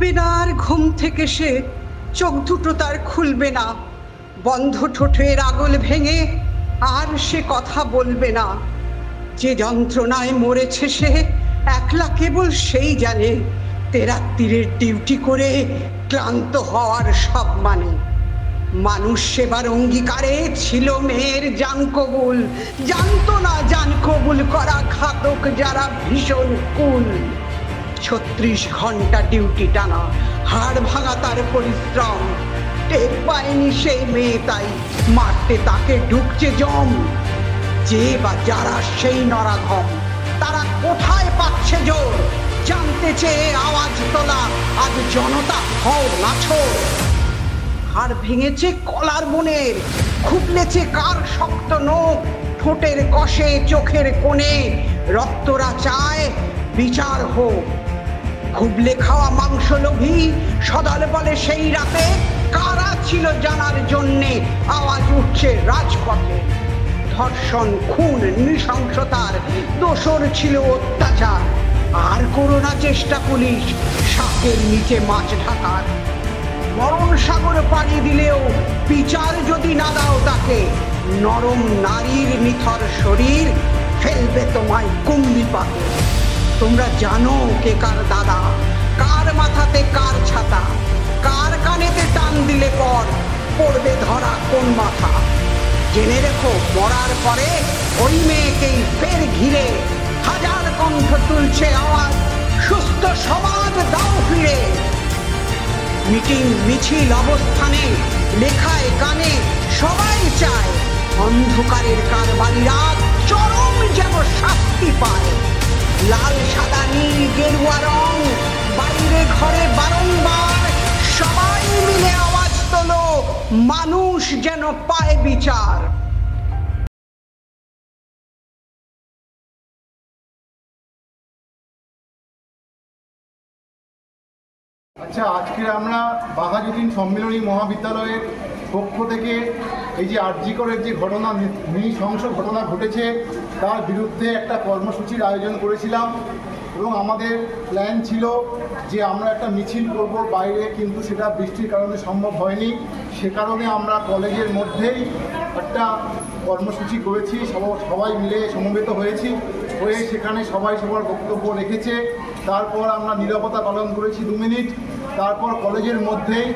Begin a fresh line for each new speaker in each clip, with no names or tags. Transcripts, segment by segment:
উঠবে না আর ঘুম থেকে সে, চোখ দুটো তার খুলবে না, বন্ধ ঠোঁটের আগল ভেঙে আর সে কথা বলবে না। যে যন্ত্রণায় মরেছে সে একলা কেবল সেই জানে, তেরাত্তিরের ডিউটি করে ক্লান্ত হওয়ার সব মানে। মানুষ সেবার অঙ্গীকারে ছিল মেয়ের জান কবুল, জানতো না জান কবুল করা ঘাতক যারা ভীষণ কুল। 36 ঘন্টা ডিউটি টানা, হাড় ভাঙা তার পরিশ্রম, টের পায়নি সেই মেয়ে তাই মারতে তাকে ঢুকছে জম। যে বা যারা সেই নরাধম, তারা কোথায় পাচ্ছে জোর, জানতে চেয়ে আওয়াজ তোলা আজ জনতা হও নাছোড়। হাড় ভেঙেছে কলার বনের, খুবলেছে কার শক্ত নখ, ঠোঁটের কষে চোখের কোণে রক্তরা চায় বিচার হোক। খুবলে খাওয়া মাংস লোভী সদল বলে সেই রাতে কারা ছিল জানার জন্যে আওয়াজ উঠছে রাজপথে। ধর্ষণ, খুন, নৃশংসতার দোসর ছিল অত্যাচার, আর করোনা চেষ্টা পুলিশ শাকের নিচে মাছ ঢাকার। মরণ সাগর পাড়ি দিলেও বিচার যদি না দাও তাকে, নরম নারীর নিথর শরীর ফেলবে তোমায় কুম্ভি পাকে। তোমরা জানো কে কার দাদা, কার মাথাতে কার ছাতা, কার কানেতে টান দিলে পর পড়বে ধরা কোন মাথা। জেনে রেখো মরার পরে ওই মেয়েকেই ফের ঘিরে হাজার কণ্ঠ তুলছে আওয়াজ, সুস্থ সমাজ দাও ফিরে। মিটিং মিছিল অবস্থানে লেখায় গানে সবাই চায় অন্ধকারের কারবারিরা চরম যেন শাস্তি পায়। লাল সাদা নীল গেরুয়া রং বাইরে ঘরে বারংবার সবাই মিলে আওয়াজ তোলো, মানুষ যেন পায় বিচার।
আচ্ছা, আজকে আমরা বাঘাযতীন সম্মিলনী মহাবিদ্যালয়ের পক্ষ থেকে এই যে আরজিকরের যে ঘটনা, নৃশংস ঘটনা ঘটেছে তার বিরুদ্ধে একটা কর্মসূচির আয়োজন করেছিলাম এবং আমাদের প্ল্যান ছিল যে আমরা একটা মিছিল করব বাইরে, কিন্তু সেটা বৃষ্টির কারণে সম্ভব হয়নি। সে কারণে আমরা কলেজের মধ্যেই একটা কর্মসূচি করেছি, সবাই মিলে সমবেত হয়েছি, হয়ে সেখানে সবাই সবার বক্তব্য রেখেছে। তারপর আমরা নীরবতা পালন করেছি 2 মিনিট। তারপর কলেজের মধ্যেই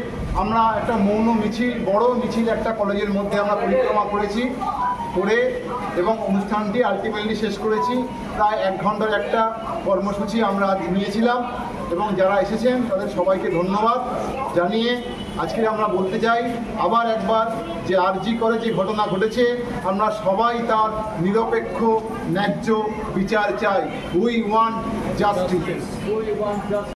আমরা একটা মৌন মিছিল, বড় মিছিল একটা কলেজের মধ্যে আমরা পরিক্রমা করেছি করে এবং অনুষ্ঠানটি আলটিমেটলি শেষ করেছি। প্রায় 1 ঘন্টার একটা কর্মসূচি আমরা নিয়েছিলাম এবং যারা এসেছেন তাদের সবাইকে ধন্যবাদ জানিয়ে আজকে আমরা বলতে চাই আবার একবার যে আরজি করে যে ঘটনা ঘটেছে আমরা সবাই তার নিরপেক্ষ ন্যায্য বিচার চাই। We want justice.